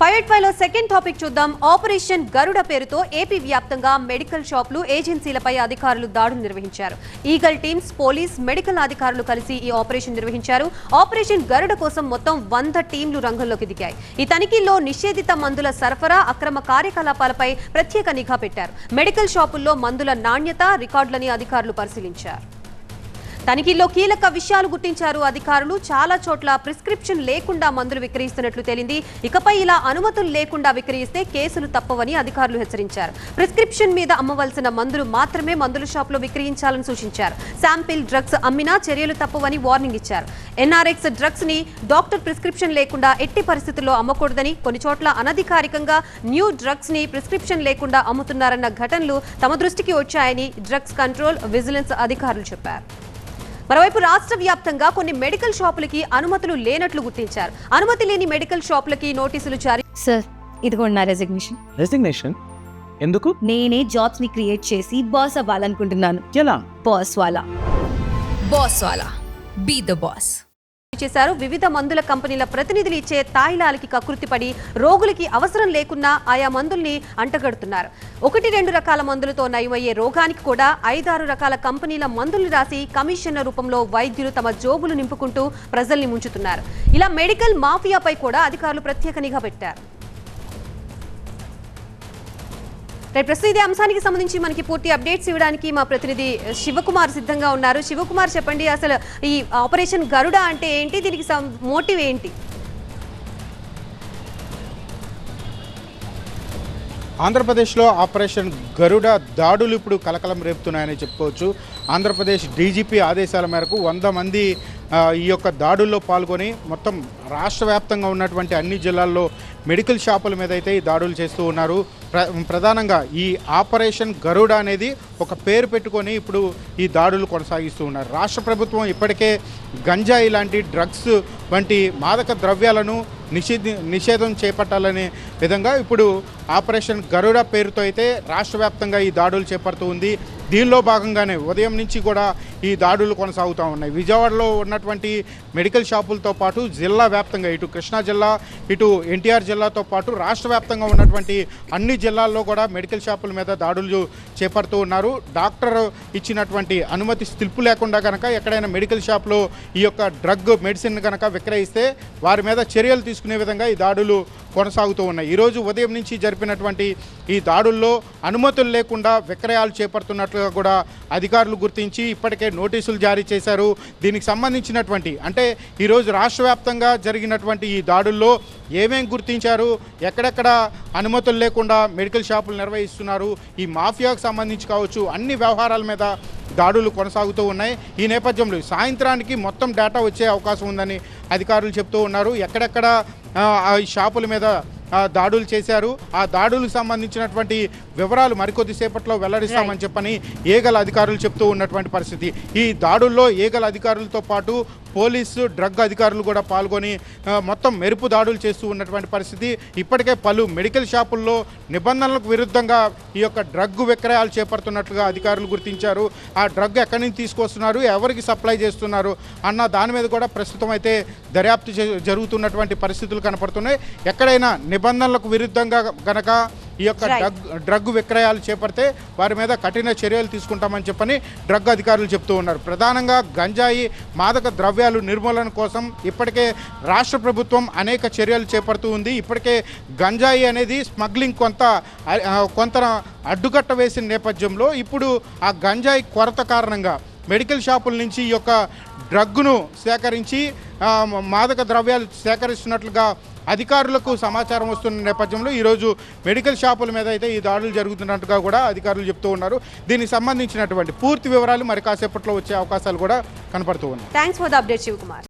585 లో second topic చూద్దాం. Operation గరుడ పేరుతో ఏపీ వ్యాప్తంగా మెడికల్ షాపులు, ఏజెన్సీలపై అధికారులు దాడులు నిర్వహించారు. ఈగల్ టీమ్స్, పోలీస్, మెడికల్ అధికారులు కలిసి ఈ ఆపరేషన్ నిర్వహించారు. ఆపరేషన్ గరుడ కోసం మొత్తం 100 టీంలు రంగంలోకి దిగాయి. ఈ తనిఖీల్లో నిషేధిత మందుల సరఫరా, అక్రమ కార్యకలాపాలపై ప్రత్యేక నిఘా పెట్టారు. మెడికల్ షాపుల్లో మందుల నాణ్యత, రికార్డులని అధికారులు పరిశీలించారు. తనిఖీల్లో కీలక విషయాలు గుర్తించారు అధికారులు. చాలా చోట్ల ప్రిస్క్రిప్షన్ లేకుండా మందులు విక్రయిస్తున్నట్లు తేలింది. ఇకపై ఇలా అనుమతులు లేకుండా విక్రయిస్తే కేసులు తప్పవని అధికారులు హెచ్చరించారు. ప్రిస్క్రిప్షన్ మీద అమ్మవలసిన మందులు మాత్రమే మందుల షాపులో విక్రయించాలని సూచించారు. శాంపిల్ డ్రగ్స్ అమ్మినా చర్యలు తప్పవని వార్నింగ్ ఇచ్చారు. ఎన్ఆర్ఎక్స్ డ్రగ్స్ ని డాక్టర్ ప్రిస్క్రిప్షన్ లేకుండా ఎట్టి పరిస్థితుల్లో అమ్మకూడదని, కొన్ని చోట్ల అనధికారికంగా న్యూ డ్రగ్స్ ని ప్రిస్క్రిప్షన్ లేకుండా అమ్ముతున్నారన్న ఘటనలు తమ దృష్టికి వచ్చాయని డ్రగ్స్ కంట్రోల్, విజిలెన్స్ అధికారులు చెప్పారు. మరోవైపు రాష్ట్ర వ్యాప్తంగా కొన్ని మెడికల్ షాపులకి అనుమతులు లేనట్లు గుర్తించారు. అనుమతి లేని మెడికల్ షాపులకి నోటీసులు జారీ. సార్, ఇదిగోండి నా రెసిగ్నేషన్. ఎందుకు? నేనే జాబ్స్ ని క్రియేట్ చేసి బాస్ అవ్వాలనుకుంటున్నాను. ఎలా? బాస్ వాలా బీ ద బాస్ చేశారు. వివిధ మందుల కంపెనీల ప్రతినిధులు ఇచ్చే తాయిలాలకి కకృతిపడి రోగులకి అవసరం లేకున్నా ఆయా మందుల్ని అంటగడుతున్నారు. 1-2 రకాల మందులతో నయమయ్యే రోగానికి కూడా 5-6 రకాల కంపెనీల మందులు రాసి కమిషన్ల రూపంలో వైద్యులు తమ జోబులు నింపుకుంటూ ప్రజల్ని ముంచుతున్నారు. ఇలా మెడికల్ మాఫియాపై కూడా అధికారులు ప్రత్యేక నిఘా పెట్టారు. ప్రస్తుతం ఇదే అంశానికి సంబంధించి మనకి పూర్తి అప్డేట్స్ ఇవ్వడానికి మా ప్రతినిధి శివకుమార్ సిద్ధంగా ఉన్నారు. శివకుమార్, చెప్పండి, అసలు ఈ ఆపరేషన్ గరుడ అంటే ఏంటి, దీనికి మోటివ్ ఏంటి? ఆంధ్రప్రదేశ్లో ఆపరేషన్ గరుడ దాడులు ఇప్పుడు కలకలం రేపుతున్నాయని చెప్పుకోవచ్చు. ఆంధ్రప్రదేశ్ డీజీపీ ఆదేశాల మేరకు 100 మంది ఈ యొక్క దాడుల్లో పాల్గొని మొత్తం రాష్ట్ర వ్యాప్తంగా ఉన్నటువంటి అన్ని జిల్లాల్లో మెడికల్ షాపుల మీద అయితే ఈ దాడులు చేస్తూ ఉన్నారు. ప్రధానంగా ఈ ఆపరేషన్ గరుడ అనేది ఒక పేరు పెట్టుకొని ఇప్పుడు ఈ దాడులు కొనసాగిస్తూ ఉన్నారు. రాష్ట్ర ప్రభుత్వం ఇప్పటికే గంజాయి లాంటి డ్రగ్స్ వంటి మాదక ద్రవ్యాలను నిషేధం చేపట్టాలనే విధంగా ఇప్పుడు ఆపరేషన్ గరుడ పేరుతో అయితే రాష్ట్ర వ్యాప్తంగా ఈ దాడులు చేపడుతూ ఉంది. దీనిలో భాగంగానే ఉదయం నుంచి కూడా ఈ దాడులు కొనసాగుతూ ఉన్నాయి. విజయవాడలో ఉన్నటువంటి మెడికల్ షాపులతో పాటు జిల్లా వ్యాప్తంగా, ఇటు కృష్ణా జిల్లా, ఇటు ఎన్టీఆర్ జిల్లాతో పాటు రాష్ట్ర వ్యాప్తంగా ఉన్నటువంటి అన్ని జిల్లాల్లో కూడా మెడికల్ షాపుల మీద దాడులు చేపడుతూ ఉన్నారు. డాక్టర్ ఇచ్చినటువంటి అనుమతి స్లిప్ లేకుండా కనుక ఎక్కడైనా మెడికల్ షాప్లో ఈ యొక్క మెడిసిన్ కనుక విక్రయిస్తే వారి మీద చర్యలు తీసుకునే విధంగా ఈ దాడులు కొనసాగుతూ ఉన్నాయి. ఈరోజు ఉదయం నుంచి జరిపినటువంటి ఈ దాడుల్లో అనుమతులు లేకుండా విక్రయాలు చేపడుతున్నట్లుగా కూడా అధికారులు గుర్తించి ఇప్పటికే నోటీసులు జారీ చేశారు. దీనికి సంబంధించినటువంటి అంటే ఈరోజు రాష్ట్ర వ్యాప్తంగా జరిగినటువంటి ఈ దాడుల్లో ఏమేం గుర్తించారు, ఎక్కడెక్కడ అనుమతులు లేకుండా మెడికల్ షాపులు నిర్వహిస్తున్నారు, ఈ మాఫియాకు సంబంధించి కావచ్చు, అన్ని వ్యవహారాల మీద దాడులు కొనసాగుతూ ఉన్నాయి. ఈ నేపథ్యంలో సాయంత్రానికి మొత్తం డేటా వచ్చే అవకాశం ఉందని అధికారులు చెప్తూ ఉన్నారు. ఎక్కడెక్కడ ఈ షాపుల మీద దాడులు చేశారు, ఆ దాడులకు సంబంధించినటువంటి వివరాలు మరికొద్దిసేపట్లో వెల్లడిస్తామని చెప్పని ఏగల అధికారులు చెప్తూ ఉన్నటువంటి పరిస్థితి. ఈ దాడుల్లో ఏగల అధికారులతో పాటు పోలీసు, డ్రగ్ అధికారులు కూడా పాల్గొని మొత్తం మెరుపు దాడులు చేస్తూ ఉన్నటువంటి పరిస్థితి. ఇప్పటికే పలు మెడికల్ షాపుల్లో నిబంధనలకు విరుద్ధంగా ఈ యొక్క డ్రగ్ విక్రయాలు చేపడుతున్నట్లుగా అధికారులు గుర్తించారు. ఆ డ్రగ్ ఎక్కడి నుంచి తీసుకొస్తున్నారు, ఎవరికి సప్లై చేస్తున్నారు అన్న దాని మీద కూడా ప్రస్తుతం అయితే దర్యాప్తు జరుగుతున్నటువంటి పరిస్థితులు కనపడుతున్నాయి. ఎక్కడైనా నిబంధనలకు విరుద్ధంగా గనక ఈ యొక్క డ్రగ్ విక్రయాలు చేపడితే వారి మీద కఠిన చర్యలు తీసుకుంటామని చెప్పని డ్రగ్ అధికారులు చెప్తూ ఉన్నారు. ప్రధానంగా గంజాయి, మాదక ద్రవ్యాలు నిర్మూలన కోసం ఇప్పటికే రాష్ట్ర ప్రభుత్వం అనేక చర్యలు చేపడుతూ ఉంది. ఇప్పటికే గంజాయి అనేది స్మగ్లింగ్ కొంత అడ్డుకట్ట వేసిన నేపథ్యంలో ఇప్పుడు ఆ గంజాయి కొరత కారణంగా మెడికల్ షాపుల నుంచి ఈ యొక్క డ్రగ్ను సేకరించి మాదక ద్రవ్యాలు సేకరిస్తున్నట్లుగా అధికారులకు సమాచారం వస్తున్న నేపథ్యంలో ఈరోజు మెడికల్ షాపుల మీద అయితే ఈ దాడులు జరుగుతున్నట్టుగా కూడా అధికారులు చెప్తూ ఉన్నారు. దీనికి సంబంధించినటువంటి పూర్తి వివరాలు మరి కాసేపట్లో వచ్చే అవకాశాలు కూడా కనపడుతూ ఉన్నాయి. Thanks for the update, Shivakumar.